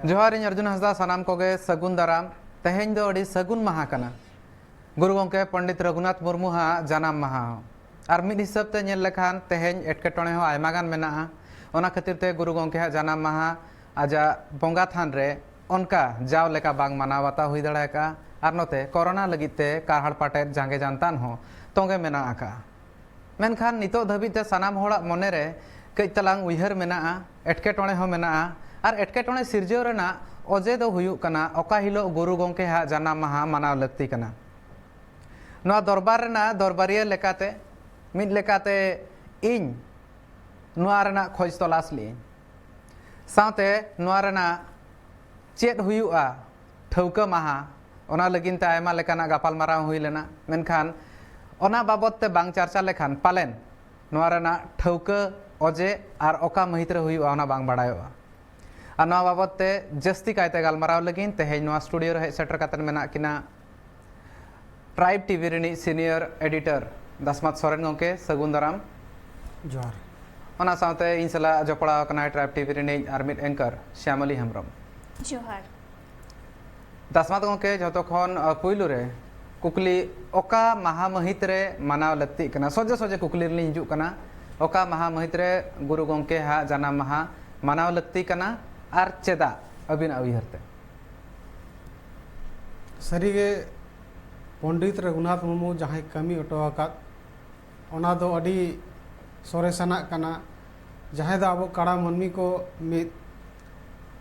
जोहार इन अर्जुन हंसदा सानाम कोगे सगुन दाराम तेहेñ दो अड़ी सगुन माहा कना गुरु गोंके पंडित रघुनाथ मुर्मू हा जानाम माहा और मिद हिसाब ते नेल लेखान तेहेñ एटकेटोणे हो आयमा गान मेनाआ ओना खातिर ते गुरु गोंके हा जानाम माहा आजा बोंगा थान रे उनका जाव लेका बांग मानावता हुई दड़ाका और नोते कोरोना लगित ते कारहाड़ पाटे जांगे जानतान हो तोंगे मेनाआका मेनखान नितो धबिते सानाम होड़ा मने रे कई तलांग उइहर मेनाआ एटकेटोणे हो मेनाआ और एटकेटोणे सिरजेव रेना अजे दो हुयुक कना ओका हिलो गुरु गोंके हा जानाम माहा मानाव लक्ति कना नोआ दरबार रेना दरबारिया लेकाते मिद लेकाते इन नोआ रेना खोज तलाश ली साथे नोआ रेना चेत हुयुआ ठौका माहा ओना लगिनते आयमा लेकाना गापाल माराव हुई लेना मेनखान ओना बाबत ते बांग चर्चा लेखान पालेन नोआ रेना ठौका अजे और ओका महित रे हुयुआ ओना बांग बाड़ायोआ और नोआ बाबत ते जस्ती कायते गालमाराव लगिन तेहेñ नोआ स्टूडियो रे हेज सेटर कातेन मेना किना ट्राइब टीवी रेनी सीनियर एडिटर दसमत सोरेन गोंके सगुन दाराम जोहार ओना साथे इन सला जपड़ाव कना ट्राइब टीवी रेनी आर मिड एंकर श्यामली हेम्ब्रम जोहार दसमत गोंके जतो खन पुइलु रे कुकली ओका महा महित रे मानाव लत्ती कना सोजे सोजे कुकली रे हिजु कना ओका महा महित रे गुरु गोंके हा जानाम माहा मानाव लत्ती कना और चेदा अबिन उयहरते सारीगे पंडित रघुनाथ मुर्मू जहाँ कमी अटोआकात ओना दो अडी सोरेसाना कना जहाँ दो अब कड़ा मनमी को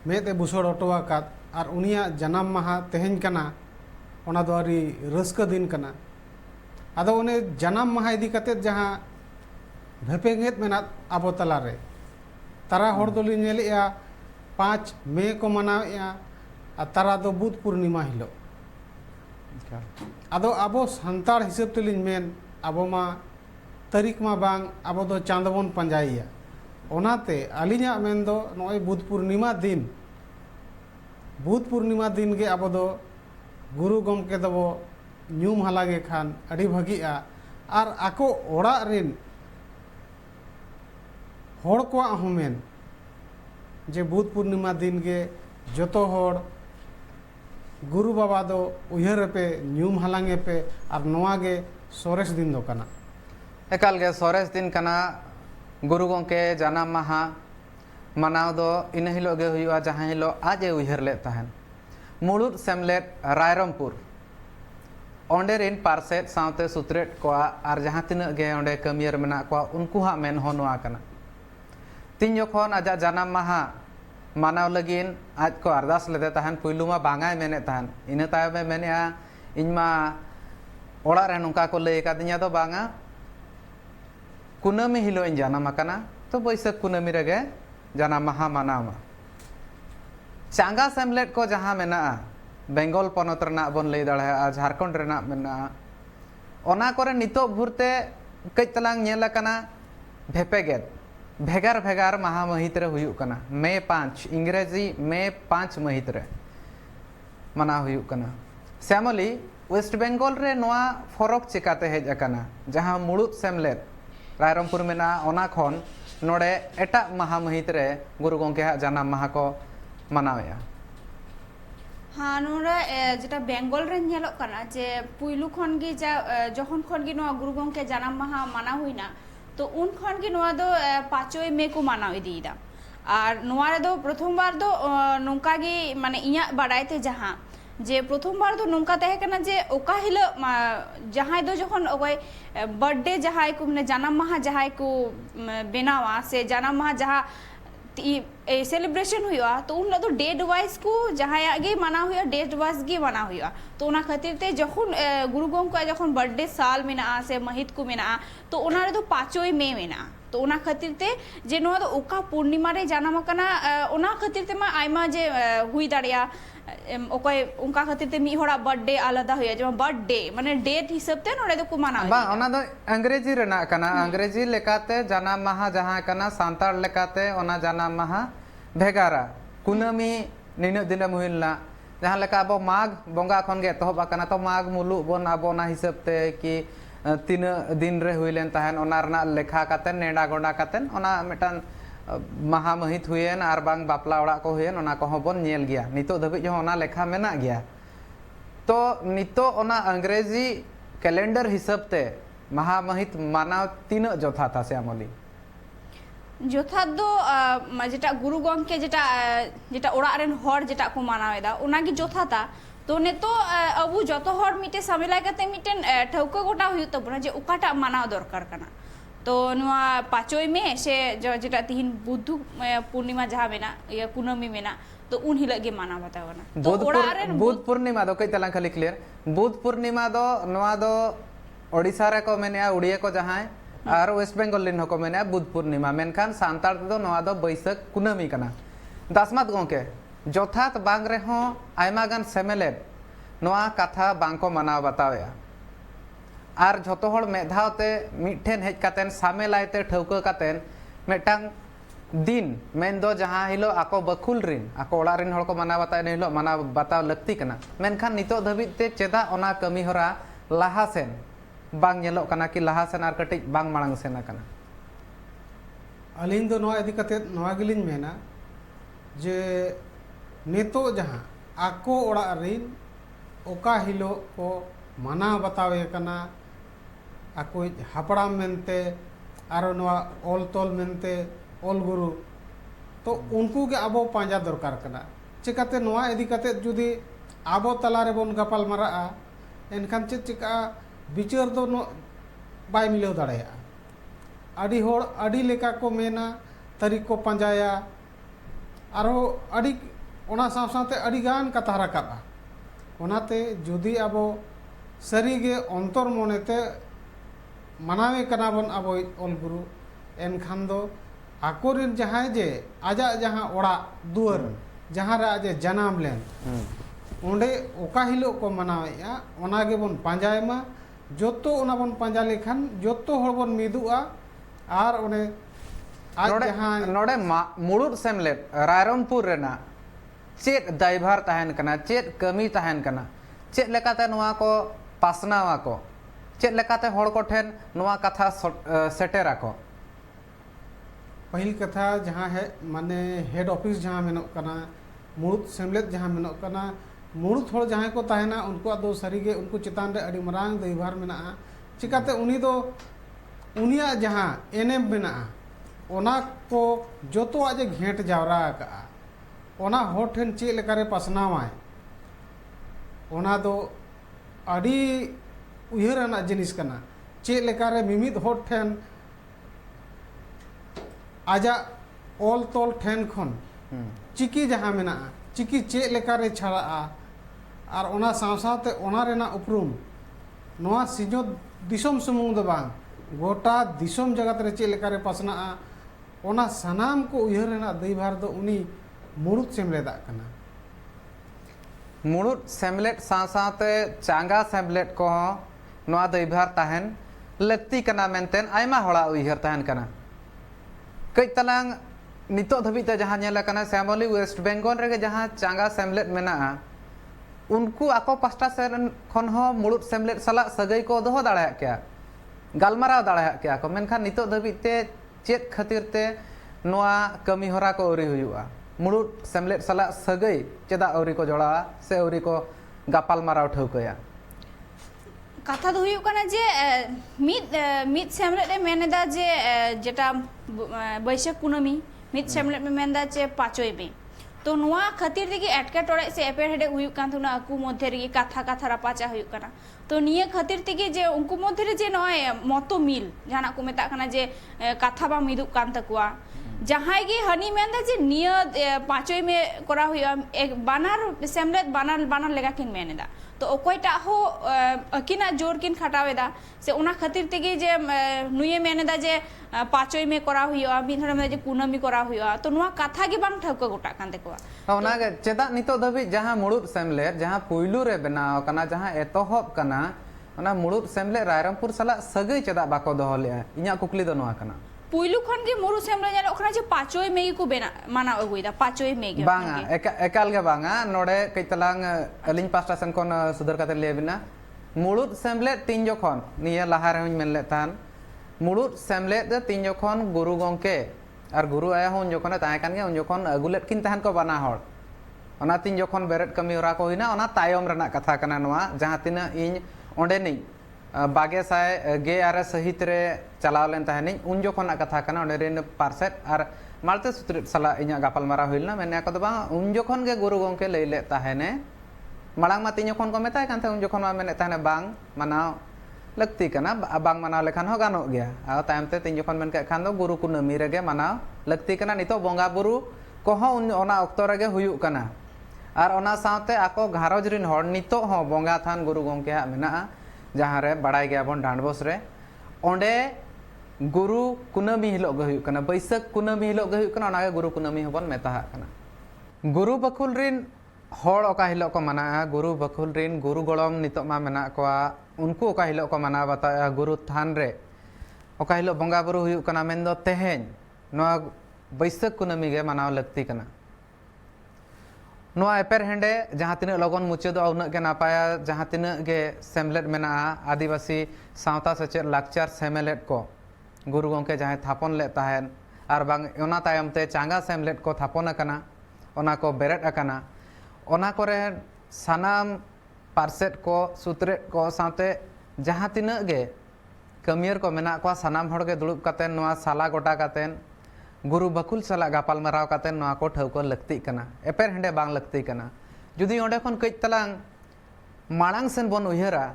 मेते बुसड़ अटोआकात और उनिया जनाम माहा तेहेñ कना ओना दो अरी रस्क दिन कना आदो उन्हें जनाम माहा इदी कते जहाँ भेपेंगेत मेना अब तलारे तारा होड़ दोली नेलेया 5 मई को मनावेया तारा दो बुध पूर्णिमा हिलो आदो आबो संतार हिसाब तेलिन मेन आबो मा तारीख मा बांग आबो दो चांदबन पंजाइया ओनाते अलिया मेन दो नोय बुध पूर्णिमा दिन गे आबो दो गुरु गमके दबो न्यूम हलागे खान अड़ी भगिया और आको ओड़ा रिन होड़ को आहुमेन जे बुध पूर्णिमा दिन गे जतो होड़ गुरु बाबा दो उयहर पे न्यूम हलांगे पे और नोआ गे सोरेस दिन दो कना एकाल गे सोरेस दिन कना गुरु गोंके जानाम माहा मानाव दो इन हिलो गे हुयुआ जहां हिलो आज उयहर ले तहन मुलुद सेमलेट रायरमपुर ओंडे रिन पार्सेट सावते सुत्रेट को और जहां तिना गे ओंडे कमियर मेना को उनको हा मेन होनुआ कना तीन जखन आजा जानाम माहा मानाव लगिन आज को अरदास लेदे तहन पुइलु मा बांगाय मेने तहन इन तायबे मेनेआ इनमा ओड़ा रे नोंका को लई कादिया दो बांगा कुनामी हिलो इन जानाम आकना तो बैसाख कुनामी रेगे जानाम माहा मानावा चांगा सेमलेट को जहां मेना बेंगल पनत रना बन लई दाड़ा झारखंड रेना मेना ओना करे नितो भुरते कई तलांग नेला कना भेपेगेट भेगार भेगार महा महित रे हुयुक कना मे 5 इंग्रेजी मे 5 महित रे मना हुयुक कना श्यामली वेस्ट बेंगल रे नोआ फरक चिकाते हेज अकना जहां मुलुद सेमलेट रायरमपुर मेना ओना खन नोडे एटा महा महित रे गुरु गोंके हा जानाम माहा को मनावेया हाँ नोरा जेटा बेंगल रे नेलोक कना जे पुइलु खन गे जा जखन खन गे नोआ गुरु गोंके जानाम माहा माना हुइना तो उन खन गे नोआ दो 5 मई को मानाव इदीदा और नोआ रे दो प्रथम बार दो नोंका गे माने इया बाडायते जहां जे प्रथम बार दो नोंका तहे कना जे ओका हिलो जहां दो जखन ओय बर्थडे जहां को माने जानाम माहा जहां को बेनावा से जानाम माहा जहां सेलिब्रेशन हुआ तो उन तो डेट वाइज को जहाँ गे माना हुआ डेट वाइज गे माना हुआ तो उना खातिर ते जखन गुरु गोंके जखन बर्थडे साल मेना से महित को मेना तो उना रे तो 5 मई मेना तो उना खातिर ते जे नो तो ओका पूर्णिमा रे जानाम कना उना खातिर ते मा आयमा जे हुई दाड़िया ओकय उनका खातिर ते मी होड़ा बर्थडे आलादा हुआ जे बर्थडे माने डेट हिसाब ते नोडे तो को माना बा ओना दो अंग्रेजी रेना कना अंग्रेजी लेकाते जानाम माहा जहां कना सांतार लेकाते ओना जानाम माहा भेगारा कुनामी निन दिन मुहिलना जहां लेका अब माघ बोंगा खन गे तहबा कना तो माघ मुलु बन अब ना हिसाब ते कि तीन दिन रे हुइलेन तहन ओना रना लेखा कातेन नेडा गोंडा कातेन ओना मिटान maha mahit huyen ar bang bapla orak ko huyen ona ko hobon nyel gya nito dhabij ho ona lekha mena gya to nito ona अंग्रेजी कैलेंडर हिसाब ते maha mahit manaw tina jothata Syamoli যথাৎ দো যেটা গুরু গঙ্কে যেটা যেটা ওড়াগ rain হর যেটা কো মানাওয়েদা ওনাগি যথাতা তো নেতো আবু যত হর মিটে সামিলাই কাতে মিটেন ঠৌকা গোটা হুয়ুগ তাবনা যে ওকাটা মানাও দরকার কানা তো নোয়া 5 মে সে যেটা তিহিন বুদ্ধ পূর্ণিমা যাহা মেনা ইয়া কুনমি মেনা तो उन हिलग गे माना बतावना तो ओड़ा रे बुध पूर्णिमा दो कई तलां खाली क्लियर बुध पूर्णिमा दो नोआ दो ओडिसा रे को मेने उड़िया को जहां और वेस्ट बंगाल लिन को मेने बुध पूर्णिमा मेनखान सांतार दो नोआ दो बैसाख कुनमी कना दासमात गोंके जोथात बांग रे हो आयमा गान सेमेलेद नोआ कथा बांग को मानाव बतावया और झोतो हड़ मेधावते मिठेन हेज कातेन सामेलायते ठौका कातेन मेटांग दिन मेन दो जहां हिलो आको बखुल रिन आको ओड़ा रिन हड़ को माना बताय ने हिलो माना बताव लगती कना मेनखान नितो धबित ते चेदा ओना कमी हरा लाहा सेन बांग नेलो कना कि लाहा सेन आर कटिज बांग मांग सेन कना अलिन दो नोआ इदी कते नोआ गिलिन मेना जे नितो जहां आको ओड़ा रिन ओका हिलो को माना बतावे कना आको हापड़ाम मेनते आरो नोआ ओल तोल मेनते ओल गुरु तो उनको के आबो पांजा दरकार कना चिकाते नोआ इदी कते जुदी आबो तला रे बोन गपाल मारा एनखान चिका बिचार दो नो बाय मिलेव दाड़ेया अडी होड़ अडी लेका को मेना तरीक को पांजाया आरो अडी ओना साव सावते अडी गान कथा राकाबा ओनाते जुदी आबो सरीगे अंतर मनेते मानावे कना बोन आबो ओल गुरु एनखान दो आकोरिन जहां जे आजा जहां ओड़ा दुआर जहां रे आजे जनाम लेन ओंडे ओका हिलो को मनावेया ओनागे बोन पांजायमा जोतो ओना बोन पांजा लेखान जोतो हड़ बोन मिदुआ आर ओने आज जहां नोडे मुड़ुद सेमलेट रायरंगपुर रेना चेत दायभार तहन कना चेत कमी तहन कना चेत लेकाते नोआ को पासनावा को चेत लेकाते हड़ को ठेन नोआ कथा सेटेरा को पहली कथा जहाँ है माने हेड ऑफिस जहाँ मेनो कना मुरुद सेमलेट जहाँ मेनो कना मुरुद थोड़ जहाँ को ताहेना उनको दो सरीगे उनको चितान रे अड़ी मरांग दैभार मेना चिकाते उनी दो उनिया जहाँ एनएम मेना ओना को जोतो आजे घेंट जावरा का ओना होठन चे लेकारे पासनावाय ओना दो अड़ी उयहराना जिनिस कना चे लेकारे मिमिद होठन आजा ओल तोल ठेन खन चिकी जहां मेना चिकी चे लेकारे छाड़ा और ओना सावसावते ओना रेना उपरुम नोआ सिजो दिसोम सुमुंग दो बांग गोटा दिसोम जगत रे चे लेकारे पासना ओना सनाम को उयहर रेना दैभार दो उनी मुरुद सेमलेदा कना मुड़ुद सेमलेट सावसावते चांगा सेमलेट को नोआ दैभार ताहन लगती कना मेनतेन आयमा हड़ा उयहर ताहन कना कई तलांग नितो धबिते जहां नेला कना श्यामली वेस्ट बंगाल रे जहां चांगा सेमलेट मेना उनको आको पास्टा सेन खन हो मुड़ुद सेमलेट सला सगई को दोहो दाड़ा क्या गालमाराव दाड़ा क्या को मेनखान नितो धबिते चेत खातिर ते नोआ कमी होरा को औरी हुयुआ मुड़ुद सेमलेट सला सगई चेदा औरी को जोड़ा से औरी को गापाल माराव ठौकया कथा दो हुयुग कना जे मिद सेमलेट रे मेनेदा जे जेटा बैसाख कुनमी मिद सेमलेट में मेनदा जे 5 मे तो नुआ खातिर दिगी एटके टोड़े से एपेर हेडे हुयुग कान थुना अकु मध्य रे कथा कथा रापाचा हुयुग कना तो निये खातिर तिगी जे उनको मध्य रे जे नय मतो मिल जाना को मेता कना जे कथा बा मिदुग कान तकुआ जहां गे हनी मेनदा जे निये 5 में करा हुयुआ एक बानार सेमलेट बानार लेगा किन मेनेदा तो ओकोयटा हो अकिना जोर किन खटावेदा से उना खातिर तेगे जे नुये मेनेदा जे 5 में करा हुयुआ बिनहर में जे कुनमी करा हुयुआ तो नुआ कथा गे बांग ठौका गोटा कान देखवा ओना गे चेदा नितो दबि जहां मुड़ुद सेमलेट जहां पुइलु रे बनाव कना जहां एतोहब कना ओना मुड़ुद सेमलेट रायरंगपुर सला सगई चेदा बाको दोहले इnya कुकली दो नोआ कना पुइलु खन गे मुरु सेमले जानो ओखना जे 5 में को बेना माना अगुइदा 5 में गे बांगा एकाल गे बांगा नोडे कई तलांग अलिन पास्टा सेन कोन सुधर काते लेबिना मुड़ुद सेमलेट तीन जोखन निया लाहा रे मेनले थान मुड़ुद सेमलेट दे तीन जोखन गुरु गंके ᱟᱨ ᱜᱩᱨᱩ ᱟᱭᱳ ᱦᱚᱸ ᱩᱱ ᱡᱚᱠᱷᱚᱱᱮ ᱛᱟᱦᱮᱸ ᱠᱟᱱ ᱜᱮᱭᱟ, ᱩᱱ ᱡᱚᱠᱷᱚᱱ ᱟᱹᱜᱩ ᱞᱮᱫ ᱠᱤᱱ ᱛᱟᱦᱮᱱ ᱠᱚ ᱵᱟᱱᱟ ᱦᱚᱲ। ᱚᱱᱟᱛᱤᱧ ᱡᱚᱠᱷᱚᱱ ᱵᱮᱨᱮᱫ ᱠᱟᱹᱢᱤ ᱦᱚᱨᱟ ᱠᱚ ᱦᱩᱭᱱᱟ ᱚᱱᱟ ᱛᱟᱭᱚᱢ ᱨᱮᱱᱟᱜ ᱠᱟᱛᱷᱟ ᱠᱟᱱᱟ ᱱᱚᱣᱟ, ᱡᱟᱦᱟᱸ ᱛᱤᱱᱟᱹᱜ ᱤᱧ ᱚᱸᱰᱮᱱᱤᱧ 2016 ᱥᱟᱹᱦᱤᱛ ᱨᱮ ᱪᱟᱞᱟᱣ ᱞᱮᱱ ᱛᱟᱦᱮᱱᱤᱧ, ᱩᱱ ᱡᱚᱠᱷᱚᱱᱟᱜ ᱠᱟᱛᱷᱟ ᱠᱟᱱᱟ। ᱚᱸᱰᱮ ᱨᱮᱱ ᱯᱟᱨᱥᱮᱫ ᱟᱨ ᱢᱟᱞᱛᱮ ᱥᱩᱛᱨᱮᱫ ᱥᱟᱞᱟᱜ ᱤᱧᱟᱹᱜ ᱜᱟᱯᱟᱞᱢᱟᱨᱟᱣ ᱦᱩᱭ ᱞᱮᱱᱟ। ᱢᱮᱱᱮᱫ ᱠᱚ ᱫᱚ ᱵᱟᱝ, ᱩᱱ ᱡᱚᱠᱷᱚᱱ ᱜᱮ ᱜᱩᱨᱩ ᱜᱚᱢᱠᱮ ᱞᱟᱹᱭ ᱞᱮᱫ ᱛᱟᱦᱮᱱᱮ, ᱢᱟᱲᱟᱝ ᱢᱟ ᱛᱤᱧ ᱡᱚᱠᱷᱚᱱ ᱠᱚ ᱢᱮᱛᱟᱭ ᱠᱟᱱ ᱛᱟᱦᱮᱸ ᱩᱱ ᱡᱚᱠᱷᱚᱱ ᱢᱟ ᱢᱮᱱᱮᱫ ᱛᱟᱦᱮᱱᱟ ᱵᱟᱝ ᱢᱟᱱᱟᱣ ᱞᱟᱹᱠᱛᱤ ᱠᱟᱱᱟ, ᱵᱟᱝ ᱢᱟᱱᱟᱣ ᱞᱮᱠᱷᱟᱱ ᱦᱚᱸ ᱜᱟᱱᱚᱜ ᱜᱮᱭᱟ। ᱟᱨ ᱛᱟᱭᱚᱢ ᱛᱮ ᱛᱤᱧ ᱡᱚᱠᱷᱚᱱ ᱢᱮᱱ ᱠᱮᱫ ᱠᱷᱟᱱ ᱫᱚ ᱜᱩᱨᱩ ᱠᱩᱱᱟᱹᱢᱤ ᱨᱮᱜᱮ ᱢᱟᱱᱟᱣ ᱞᱟᱹᱠᱛᱤ ᱠᱟᱱᱟ। ᱱᱤᱛᱚᱜ ᱵᱚᱸᱜᱟ ᱵᱩᱨᱩ ᱠᱚᱦᱚᱸ ᱚᱱᱟ ᱚᱠᱛᱚ ᱨᱮᱜᱮ ᱦᱩᱭᱩᱜ ᱠᱟᱱᱟ। ᱟᱨ ᱚᱱᱟ ᱥᱟᱶᱛᱮ ᱟᱠᱚ ᱜᱷᱟᱨᱚᱸᱡᱽ ᱨᱮᱱ ᱦᱚᱲ ᱱᱤᱛᱚᱜ ᱦᱚᱸ ᱵᱚᱸᱜᱟ ᱛᱷᱟᱱ ᱜᱩᱨᱩ ᱜᱚᱢᱠᱮᱭᱟᱜ ᱢᱮᱱᱟᱜᱼᱟ, ᱡᱟᱦᱟᱸ ᱨᱮ ᱵᱟᱲᱟᱭ ᱜᱮᱭᱟᱵᱚᱱ ᱰᱟᱸᱰᱵᱚᱥ ᱨᱮ। ᱚᱸᱰᱮ ᱜᱩᱨᱩ ᱠᱩᱱᱟᱹᱢᱤ ᱦᱤᱞᱳᱜ ᱜᱮ ᱦᱩᱭᱩᱜ ᱠᱟᱱᱟ, ᱵᱟᱹᱭᱥᱟᱹᱠᱷ ᱠᱩᱱᱟᱹᱢᱤ ᱦᱤᱞᱳᱜ ᱜᱮ ᱦᱩᱭᱩᱜ ᱠᱟᱱᱟ, ᱚᱱᱟᱜᱮ ᱜᱩᱨᱩ ᱠᱩᱱᱟᱹᱢᱤ ᱦᱚᱸᱵᱚᱱ ᱢᱮᱛᱟᱜ ᱠᱟᱱᱟ। ᱜᱩᱨᱩ ᱵᱟᱠᱷᱩᱞ ᱨᱮᱱ ᱦᱚᱲ ᱚᱠᱟ ᱦᱤᱞᱳᱜ ᱠᱚ ᱢᱟᱱᱟᱜᱼᱟ, ᱜᱩᱨᱩ ᱵᱟᱠᱷᱩᱞ ᱨᱮᱱ ᱜᱩᱨᱩ ᱜᱚᱲᱚᱢ ᱱᱤᱛᱚᱜ ᱢᱟ ᱢᱮᱱᱟᱜ ᱠᱚᱣᱟ, ᱩᱱᱠᱩ ᱚᱠᱟ ᱦᱤᱞᱳᱜ ᱠᱚ ᱢᱟᱱᱟᱣ ᱵᱟᱛᱟᱣᱮᱜᱼᱟ ᱜᱩᱨᱩ ᱛᱷᱟᱱ ᱨᱮ ᱚᱠᱟ ᱦᱤᱞᱳᱜ ᱵᱚᱸᱜᱟ ᱵᱩᱨᱩ ᱦᱩᱭᱩᱜ ᱠᱟᱱᱟ, ᱢᱮᱱᱫᱚ ᱛᱮᱦᱮᱧ ᱱᱚᱣᱟ ᱵᱟᱹᱭᱥᱟᱹᱠᱷ ᱠᱩᱱᱟᱹᱢᱤ ᱜᱮ ᱢᱟᱱᱟᱣ ᱞᱟᱹᱠᱛᱤ ᱠᱟᱱᱟ। ᱱᱚᱣᱟ ᱮᱯᱮᱨ ᱦᱮᱸᱰᱮ ᱡᱟᱦᱟᱸ ᱛᱤᱱᱟᱹᱜ ᱞᱚᱜᱚᱱ ᱢᱩᱪᱟᱹᱫᱚᱜᱼᱟ ᱩᱱᱟᱹᱜ ᱜᱮ ᱱᱟᱯᱟᱭᱟ। ᱡᱟᱦᱟᱸ ᱛᱤᱱᱟᱹᱜ ᱜᱮ ᱥᱮᱢᱞᱮᱫ ᱢᱮᱱᱟᱜᱼᱟ ᱟᱹᱫᱤᱵᱟᱹᱥᱤ ᱥᱟᱶᱛᱟ ᱥᱮᱪᱮᱫ ᱞᱟᱠᱪᱟᱨ ᱥᱮᱢᱞᱮᱫ ᱠᱚ, ᱜᱩᱨᱩ ᱜᱚᱢᱠᱮ ᱡᱟᱦᱟᱸᱭ ᱛᱷᱟᱯᱚᱱ ᱞᱮᱫ ᱛᱟᱦᱮᱸᱫ, ᱟᱨ ᱵᱟᱝ ᱚᱱᱟ ᱛᱟᱭᱚᱢ te ᱪᱟᱸᱜᱟ ᱥᱮᱢᱞᱮᱫ ᱠᱚ ᱛᱷᱟᱯᱚᱱ ᱟᱠᱟᱱᱟ, ᱚᱱᱟ ᱠᱚ ᱵᱮᱨᱮᱫ ᱟᱠᱟᱱᱟ। ᱚᱱᱟ ᱠᱚᱨᱮ ᱥᱟᱱᱟᱢ ᱯᱟᱨᱥᱮᱫ ko ᱥᱩᱛᱨᱮᱫ ko ᱥᱟᱶᱛᱮ ᱡᱟᱦᱟᱸ ᱛᱤᱱᱟᱹᱜ ᱜᱮ ᱠᱟᱹᱢᱤᱭᱟᱹᱨ ko ᱢᱮᱱᱟᱜ ᱠᱚᱣᱟ ᱥᱟᱱᱟᱢ ᱦᱚᱲ ᱜᱮ ᱫᱩᱲᱩᱵ ᱠᱟᱛᱮ ᱱᱚᱣᱟ ᱥᱟᱞᱟ ᱜᱚᱴᱟ ᱠᱟᱛᱮ ᱜᱩᱨᱩ ᱵᱟᱠᱷᱩᱞ ᱥᱟᱞᱟᱜ ᱜᱟᱯᱟᱞᱢᱟᱨᱟᱣ ᱠᱟᱛᱮ ᱱᱚᱣᱟ ko ᱴᱷᱟᱹᱣᱠᱟᱹ ᱞᱟᱹᱠᱛᱤᱜ ᱠᱟᱱᱟ, ᱮᱯᱮᱨ ᱦᱮᱸᱰᱮ ᱵᱟᱝ ᱞᱟᱹᱠᱛᱤ ᱠᱟᱱᱟ। ᱡᱩᱫᱤ ᱚᱸᱰᱮ ᱠᱷᱚᱱ ᱠᱟᱹᱡ ᱛᱟᱞᱟᱝ ᱢᱟᱲᱟᱝ ᱥᱮᱱ ᱵᱚᱱ ᱩᱭᱦᱟᱹᱨᱟ,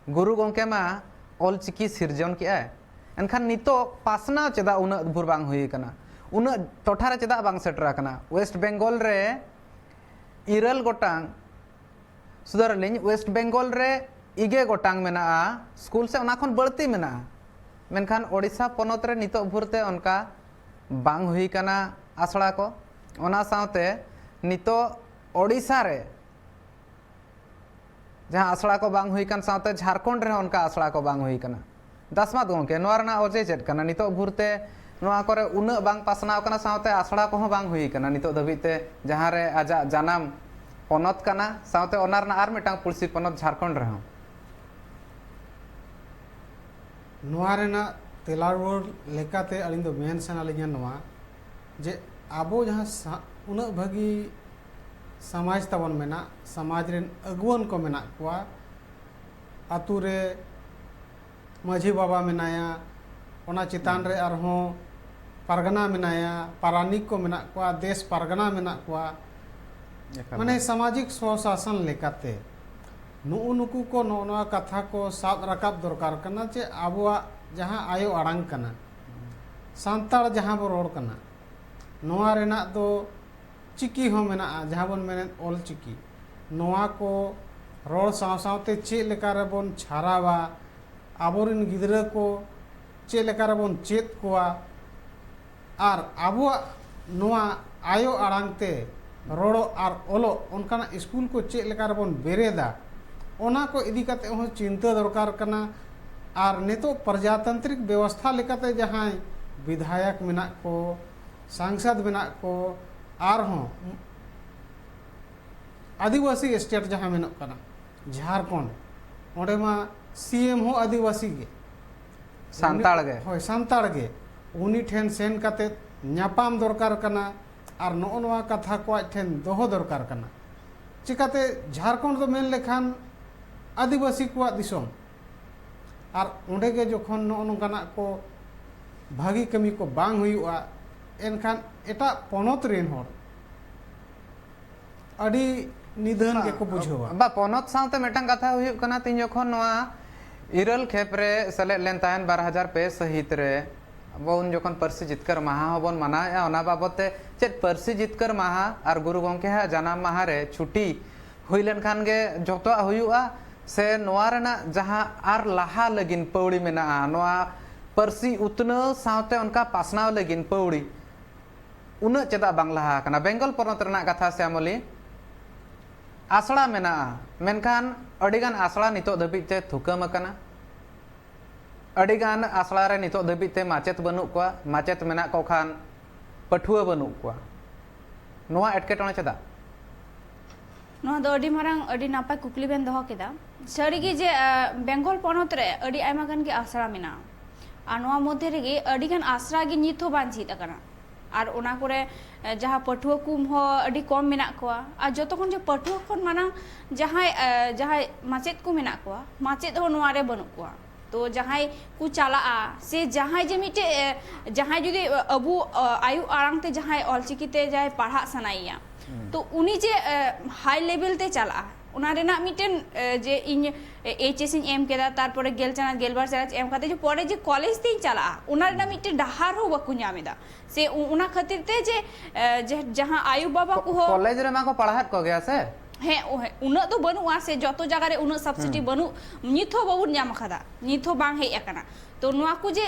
ᱜᱩᱨᱩ ᱜᱚᱢᱠᱮ ᱢᱟ ᱚᱞᱪᱤᱠᱤ ᱥᱤᱨᱡᱚᱱ ᱠᱮᱜᱼᱟᱭ, ᱮᱱᱠᱷᱟᱱ ᱱᱤᱛᱚᱜ ᱯᱟᱥᱱᱟᱣ ᱪᱮᱫᱟᱜ ᱩᱱᱟᱹᱜ ᱵᱷᱳᱨ ᱵᱟᱝ ᱦᱩᱭ ᱟᱠᱟᱱᱟ, उन्ना टोठारे चेदा बांग सेटर आकना। वेस्ट बेंगल रे 9 गोटांग सुधारलिंग वेस्ट बेंगल रे 2 गोटांग मेना स्कूल से उना खन बड़ती मेना, मेनखान ओडिशा पनत रे नितो भुरते उनका बांग हुई कना आसड़ा को। ओना सावते नितो ओडिशा रे जहाँ आसड़ा को बांग हुई कन सावते झारखंड रे उनका आसड़ा को बांग हुई कना। दसमात गोंके नोआ रना ओजे चेद कना नितो भुरते नोआ करे उन्ना बांग पासनाव कना सावते आसड़ा को बांग हुई कना नितो दबिते जहाँ रे आजा जानाम पनत कना सावते ओना रना आर मिटांग पुलसी पनत झारखंड रे नोआ रेना तेलारुर लेकाते अलिंग दो मेन सेनालिंग नोआ जे आबो जहाँ उन्ना भागी समाज तबन मेना समाज रेन अगुवन को मेना कुआ आतु रे माझी बाबा मेनाया ओना चितान रे आरहों पारगना मेनाया पारानिक को मेना कुआ देश पारगना मेना कुआ माने सामाजिक स्वशासन लेकाते नुकु को नोआ कथा को साब रकाब दरकार कना जे आबुआ जहाँ आयो आड़ांग कना सांतार जहाँ बो रोड कना नोआ रेना दो चिकी हो मेना जहाँ बन मेने ऑल चिकी नोआ को रोड साव सावते चे लेकार बन छारावा आबोरिन गिदरा को चे लेकार बन चेत कोआ आर आबुआ नोआ आयो आड़ांगते रोडो आर ओलो उनका स्कूल को चे लेकार बन बेरेदा ओना को इदी काते हो चिंता दरकार कना। आर नितो प्रजातांत्रिक व्यवस्था लेकाते जहाँ विधायक मेना को सांसद मेना को आर हों आदिवासी स्टेट जहाँ मेना कना झारखंड ओंडे मा सीएम हो आदिवासी गे सांताड़ गे होय सांताड़ गे उनी ठेन सेन काते न्यापाम दरकार कना आर नोआ कथा को ठेन दोहो दरकार कना। चिकाते झारखंड तो मेन लेखान आदिवासी को दिसोम आर ओंडे गे जोखन नोनकाना को भागी कमी को बांग हुआ एनखान एटा पनत रेन होर अडी निधन के को बुझवा बा पनत सावते मेटांग कथा हुई कना तीन जोखन नोआ इरल खेपरे सेलेद लेन तायन 2002 सहित रे अब उन जोखन परसी जितकर माहा होबन मनाया ओना बाबते चेत परसी जितकर माहा आर गुरु गंके हा जानाम माहा रे छुट्टी हुई लेन खान गे जतो हुआ से नोआ रेना जहां आर लाहा लगिन पौड़ी मेना नोआ परसी उतना सावते उनका पासनाव लगिन पौड़ी उन्ना चेदा बांग लाहा कना। बेंगल पनत रेना कथा श्यामली आसड़ा मेना मेनखान अडिगान आसड़ा नितो दबिते थुकम कना अडिगान आसड़ा रे नितो दबिते माचेत बनु को माचेत मेना को खान पठुआ बनु को नोआ एटकेटोने चेदा नोआ दो अडी मारांग अडी नापाय कुकली बेन दोहो केदा सरीगी जे बेंगल पनत रे अडी आयमा गान गे आसड़ा मेना आ नोआ मध्य रेगे अडी गान आसड़ा गे नितो बान झित अकना ᱟᱨ ᱚᱱᱟ ᱠᱚᱨᱮ ᱡᱟᱦᱟᱸ ᱯᱟᱹᱴᱷᱩᱣᱟᱹ ᱠᱚ ᱦᱚᱸ ᱟᱹᱰᱤ ᱠᱚᱢ ᱢᱮᱱᱟᱜ ᱠᱚᱣᱟ ᱟᱨ ᱡᱚᱛᱚ ᱠᱷᱚᱱ ᱡᱮ ᱯᱟᱹᱴᱷᱩᱣᱟᱹ ᱠᱷᱚᱱ ᱢᱟᱲᱟᱝ ᱡᱟᱦᱟᱸᱭ ᱢᱟᱪᱮᱫ ᱠᱚ ᱢᱮᱱᱟᱜ ᱠᱚᱣᱟ ᱢᱟᱪᱮᱫ ᱦᱚᱸ ᱱᱚᱣᱟ ᱨᱮ ᱵᱟᱹᱱᱩᱜ ᱠᱚᱣᱟ तो जहां को चलाआ से जहां जे मिटे जहां जुदी अबू आयु आराम ते जहां ऑलचिकी ते जाय पढ़ा सनाइया तो उनी जे हाई लेवल ते चला उना रेना मिटेन जे इन एचएस इन एम केदा तारपरे गेल चाना गेलबार चाना एम खाते जो परे जे कॉलेज ते चला उना रेना मिटे डहार हो बकु न्यामेदा से उना खातिर ते जे जहां आयु बाबा को हो कॉलेज रे मा को पढ़ात को गया से ᱦᱮᱸ ᱩᱱᱟᱹᱜ ᱫᱚ ᱵᱟᱹᱱᱩᱜᱼᱟ ᱥᱮ ᱡᱚᱛᱚ ᱡᱟᱭᱜᱟ ᱨᱮ ᱩᱱᱟᱹᱜ ᱥᱟᱵᱥᱤᱰᱤ ᱵᱟᱹᱱᱩᱜ ᱱᱤᱛ ᱦᱚᱸ ᱵᱟᱵᱚᱱ ᱧᱟᱢ ᱟᱠᱟᱫᱟ ᱱᱤᱛ ᱦᱚᱸ ᱵᱟᱝ ᱦᱮᱡ ᱟᱠᱟᱱᱟ तो ᱱᱚᱣᱟ ᱠᱚ ᱡᱮ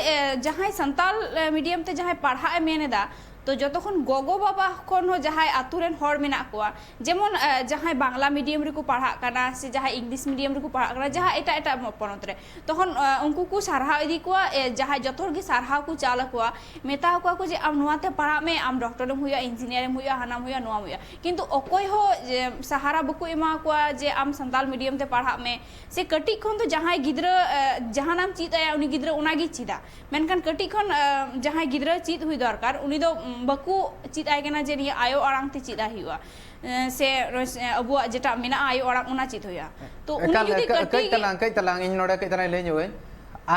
ᱡᱟᱦᱟᱸᱭ ᱥᱟᱱᱛᱟᱞ ᱢᱤᱰᱤᱭᱟᱢ ᱛᱮ ᱡᱟᱦᱟᱸᱭ ᱯᱟᱲᱦᱟᱜ ᱮ ᱢᱮᱱᱮᱫᱟ तो ᱡᱚᱛᱚ ᱠᱷᱚᱱ ᱜᱚᱜᱚ ᱵᱟᱵᱟ ᱠᱷᱚᱱ ᱦᱚᱸ ᱡᱟᱦᱟᱸᱭ ᱟᱛᱩ ᱨᱮᱱ ᱦᱚᱲ ᱢᱮᱱᱟᱜ ᱠᱚᱣᱟ ᱡᱮᱢᱚᱱ ᱡᱟᱦᱟᱸᱭ ᱵᱟᱝᱞᱟ ᱢᱤᱰᱤᱭᱟᱢ ᱨᱮᱠᱚ ᱯᱟᱲᱦᱟᱜ ᱠᱟᱱᱟ ᱥᱮ ᱡᱟᱦᱟᱸᱭ ᱤᱝᱞᱤশ ᱢᱤᱰᱤᱭᱟᱢ ᱨᱮᱠᱚ ᱯᱟᱲᱦᱟᱜ ᱠᱟᱱᱟ ᱡᱟᱦᱟᱸ ᱮᱴᱟᱜ ᱯᱚᱱᱚᱛ ᱨᱮ ᱛᱚᱠᱷᱚᱱ ᱩᱱᱠᱩ ᱠᱚ ᱥᱟᱨᱦᱟᱣ ᱤᱫᱤ ᱠᱚᱣᱟ ᱡᱟᱦᱟᱸᱭ ᱡᱚᱛᱚ ᱦᱚᱲ ᱜᱮ ᱥᱟᱨᱦᱟᱣ ᱠᱚ ᱪᱟᱞ ᱟᱠᱚᱣᱟ ᱢᱮᱛᱟ ᱠᱚᱣᱟ ᱠᱚ ᱡᱮ ᱟᱢ ᱱᱚᱣᱟᱛᱮ ᱯᱟᱲᱦᱟᱜ ᱢᱮ ᱟᱢ ᱰᱚᱠᱴᱚᱨᱮᱢ ᱦᱩᱭᱩᱜᱼᱟ ᱤᱧᱡᱤᱱᱤᱭᱟᱨᱮᱢ ᱦᱩᱭᱩᱜᱼᱟ ᱦᱟᱱᱟᱢ ᱦᱩᱭᱩᱜᱼᱟ ᱱᱚᱣᱟᱢ ᱦᱩᱭᱩᱜᱼᱟ ᱠᱤᱱᱛᱩ ᱚᱠᱚᱭ ᱦᱚᱸ ᱥᱟᱦᱟᱨᱟ ᱵᱟᱠᱚ ᱮᱢᱟ ᱠᱚᱣᱟ ᱡᱮ ᱟᱢ ᱥᱟᱱᱛᱟᱞ ᱢᱤᱰᱤᱭᱟᱢ ᱛᱮ ᱯᱟᱲᱦᱟᱜ ᱢᱮ ᱥᱮ ᱠᱟᱹᱴᱤᱡ ᱠᱷᱚᱱ ᱫᱚ ᱡᱟᱦᱟᱸᱭ ᱜᱤᱫᱽᱨᱟᱹ ᱡᱟᱦᱟᱱᱟᱢ ᱪᱮᱫ ᱟᱭᱟ उनी गिद्रा उनागी चीदा मेनखान कटी खन जहां गिद्रा चीद हुई दरकार उनी दो बकु चीद आय कना जे निया आयो आरांग ते चीदा हुआ से अबु जेटा मेना आयो आरांग उना चीद हुआ तो उनी जुदी कई तलांग इन नोडे कई तलांग ले जोय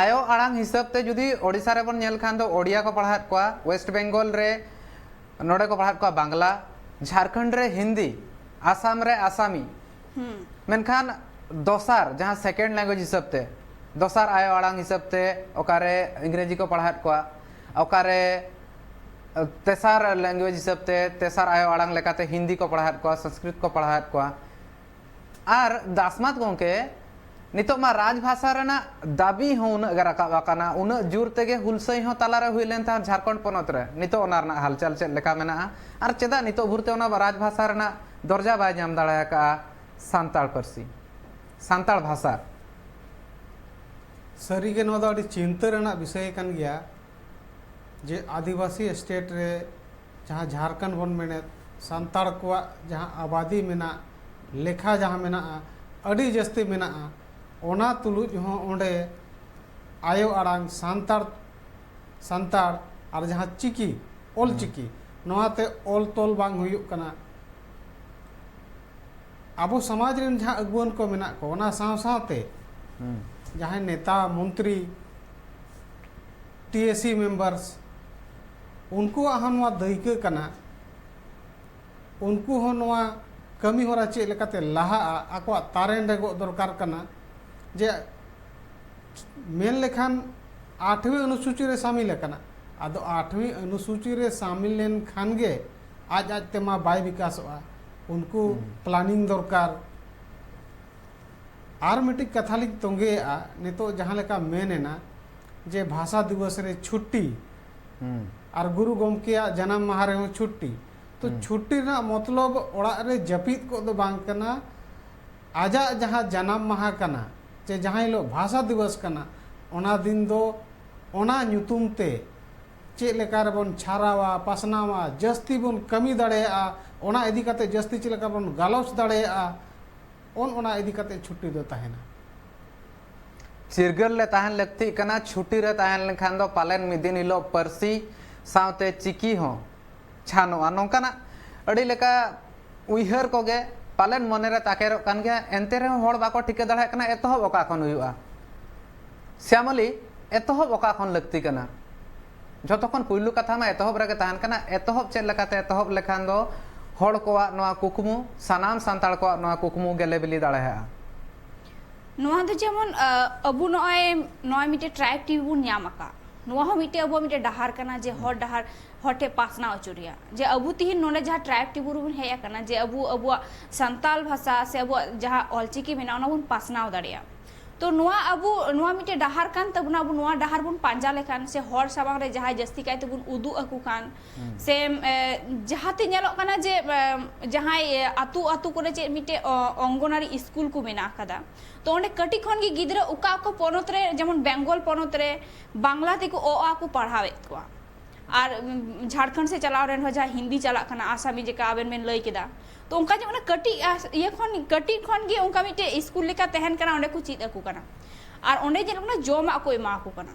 आयो आरांग हिसाब ते जुदी ओडिसा रे बन नेल खान दो ओडिया को पढ़ात कोआ वेस्ट बेंगल रे नोडे को पढ़ात कोआ बांग्ला झारखंड रे हिंदी आसाम रे आसामी मेनखान दोसार जहां सेकंड लैंग्वेज हिसाब ते दोसार आयो आड़ांग हिसाब ते ओकारे अंग्रेजी को पढ़ात कोआ ओकारे तेसार लैंग्वेज हिसाब ते तेसार आयो आड़ांग लेकाते हिंदी को पढ़ात कोआ संस्कृत को पढ़ात कोआ आर दासमात गोंके नितो मा राजभाषा रेना दाबी हो उन अगर राकाना उन जुर तेगे हुलसई हो ताला रे हुइलेन ता झारखंड पनत रे नितो ओनार ना हालचाल चेद लेका मेना आर चेदा नितो भुरते ओना राजभाषा रेना दर्जा बाय जाम दाड़ा का सांताल परसी सांताल भाषा सारी के नोदा अड़ी चिंता रेना विषय कन गया जे आदिवासी स्टेट रे जहाँ झारखंड बन मेने सांताल को जहाँ आबादी मेना लेखा जहाँ मेना अड़ी जस्ती मेना ओना तुलुज हो ओंडे आयो आड़ांग सांताल और जहाँ चिकी ओल चिकी नोआते ओल तोल बांग हुयुक कना आबो समाज रेन जहाँ अगुवन को मेना को ओना साव सावते जहाँ नेता मंत्री टीएससी मेंबर्स उनको हनवा दायिका कना उनको हनवा कमी होरा चे लेकाते लाहा आको तारेन रेगो दरकार कना जे मेन लेखान 8वीं अनुसूची रे शामिल कना आदो 8वीं अनुसूची रे शामिल लेन खान गे आज तेमा बाय विकासवा उनको प्लानिंग दरकार आर मिटिक कथालिक तोंगे नितो जहाँ लेका मेन है ना जे भाषा दिवस रे छुट्टी और गुरु गोमकिया जन्म माह रे छुट्टी तो छुट्टी ना मतलब ओड़ा रे जपीत को दो बांग कना आजा जहाँ जन्म माह कना जे जहाँ लो भाषा दिवस कना ओना दिन दो ओना ᱧᱩᱛᱩᱢ ते चे लेका रे बन छारावा पासनावा जस्ती बन कमी दाड़ेया ओना इदी काते जस्ती चे लेका बन गालोच दाड़ेया ओना इदी काते छुट्टी दो ताहेना चिरगल ले ताहन लगती कना छुट्टी रे ताहन लेखान दो पालन मिदिन हिलो परसी सावते चिकी हो छानो नोंकाना अड़ी लेका उइहर कोगे पालन मने रे ताकेरो कान गया एंते रे होड़ बाको ठिके दाड़े कना एतहब ओका खन हुआ श्यामली एतहब ओका खन लगती कना जतखन पुइलु कथा मा एतहब रे ताहन कना एतहब चे लेकाते एतहब लेखान दो होड़ कोआ नोआ कुकमु सानाम सांताल कोआ नोआ कुकमु गेले बिली दाड़े हा नोआ दो जेमन अबु नोय मिटे ट्राइब टीवी बुन न्यामका नोआ हो मिटे अबु मिटे डहार कना जे हर डहार हटे पासना अचुरिया जे अबु तिहिन नोने जहाँ ट्राइब टीवी बुन हेया कना जे अबु सांताल भाषा से अबु जहाँ ऑलचिकी मेना ओना बुन पासनाव दाड़िया तो नोआ मिटे डहार कान तबुना अबु नोआ डहार बुन पांजा लेखान से हर साबांग रे जहाँ जस्ती कायते बुन उदु अकु खान से जहाँ ते नेलो कना जे जहाँ आतु आतु करे चे मिटे अंगनवाड़ी स्कूल को मेना कदा तो ओंडे कटी खन गी गिद्रा उका को पनत रे जेमन बेंगल पनत रे बांग्ला ते को अ को पढ़ावे को और झारखंड से चलाव रेन हो जहाँ हिंदी चला कना आसामी जेका आबेन में लई केदा तो उनका जो कटी ये कटी खन गे उनका मिटे स्कूल लेका तहन कना ओंडे को चीद अकु कना और ओंडे जे लोना जोमा को एमा को कना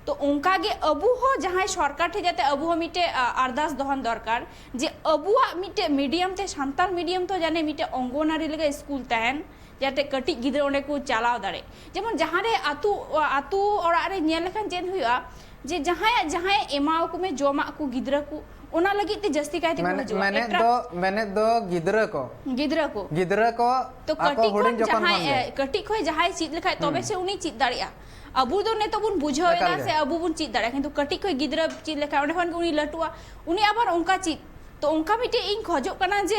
तो उनका गे अबू हो जहां सरकार ठे जाते अबू हो मिटे अरदास दोहन दरकार जे अबुआ मिटे मीडियम ते सान्ताल मीडियम तो जाने मिटे अंगनवाड़ी लगे स्कूल तहन जाते कटी गिद्रा ओंडे को चलाव दाड़े जेमन जहां रे आतु आतु ओड़ा रे नेल लेखान चेन हुआ जे जहां जहां एमाव को में जोमा को गिद्रा को ओना लगी ते जस्ती कायते को हजो मैंने दो गिद्रा को तो कटी को जहां कटी को जहां चीज लेखा तबे से उनी चीज दाड़िया अबू दो ने तो बुन बुझावेना से अबू बुन चीज दाड़िया किंतु कटी को गिद्रा चीज लेखा ओंडे खन उनी लटुआ उनी आबार उनका चीज तो उनका मिटे इन खोजो कना जे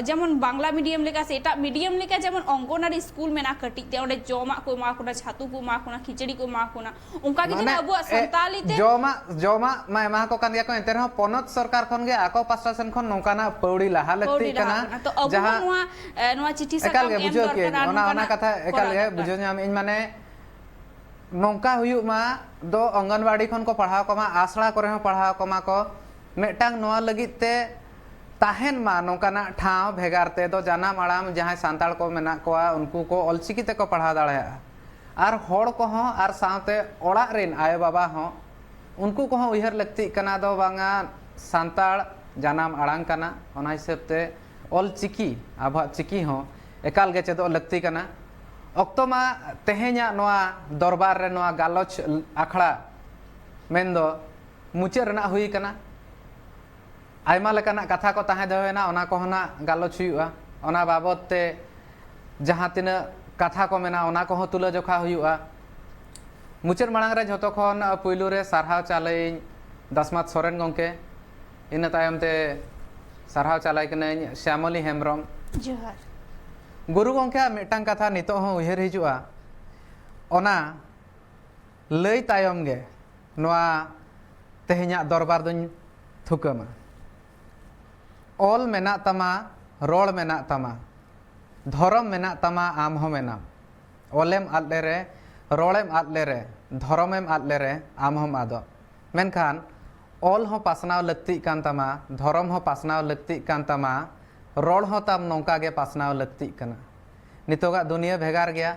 जेमन बांग्ला मीडियम लेका से एटा मीडियम लेका जेमन अंगनवाड़ी स्कूल में ना कटी ते ओंडे जोमा को मा कोना छातु को मा कोना खिचड़ी को मा कोना उनका के जना अबू संताली ते जोमा मा एमा को कान को एते रहो पनत सरकार खन गे आको पास्टा सेन खन नोकाना पौड़ी लाहा लगती कना तो अबू नोआ चिट्ठी एकाल गे बुझो के ओना कथा एकाल गे बुझो नाम इन माने नोंका हुयु मा दो अंगनवाड़ी खन को पढ़ाव को मा आसड़ा करे हो पढ़ाव को मा को मेटांग नोआ लगित ते ताहेन मा नोकाना ठाव भेगारते दो जानाम आड़ाम जहां सांताल को मेना कोआ उनको को ऑलचिकी ते को पढ़ा दाड़े आर होड़ को हो आर साथे ओड़ा रेन आय बाबा हो उनको को उहर लगती कना दो बांगा सांताल जानाम आड़ांग कना ओना हिसाब ते ऑलचिकी आबा चिकी हो एकाल गे चेदो लगती कना अक्तो मा तेहे냐 नोआ दरबार रे नोआ गालोच आखड़ा मेंदो मुचे रना हुई कना आयमा लेकाना कथा को ताहे दहेना ओना को होना गालोच हुआ ओना बाबत ते जहां तिना कथा को मेना ओना को तुला जोखा हुआ मुचर मांग रे जतो खन पुइलु रे सारहाव चालई दसमात सोरेन गंके इन तायम ते सारहाव चालाई कने श्यामली हेमब्रम जोहार गुरु गंके मिटांग कथा नितो हो उहेर हिजुआ ओना लई तायम गे नोआ तेहे냐 दरबार दुन थुकमा ऑल मेना तमा रोड़ मेना तमा धर्म मेना तमा आम हो मेना ओलेम आदले रे रोड़ेम आदले रे धर्मेम आदले रे आम हम आदो मेनखान ऑल हो पासनाव लगती कान तमा धर्म हो पासनाव लगती कान तमा रोड़ हो तम नौका गे पासनाव लगती कना नितोगा दुनिया भेगार गया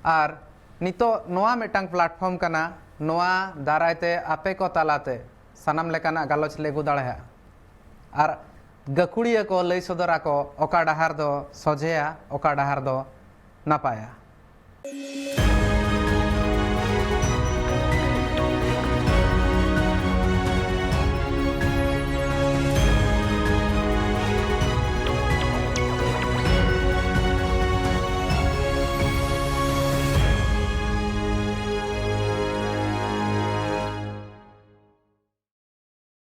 आर नितो नोआ मिटांग प्लेटफॉर्म कना नोआ दारायते आपे को तालाते सनम लेकाना गालोच लेगु दाड़े आर गकुड़िया को लई सदरा को ओका डहार दो सोझेया ओका डहार दो नापाया।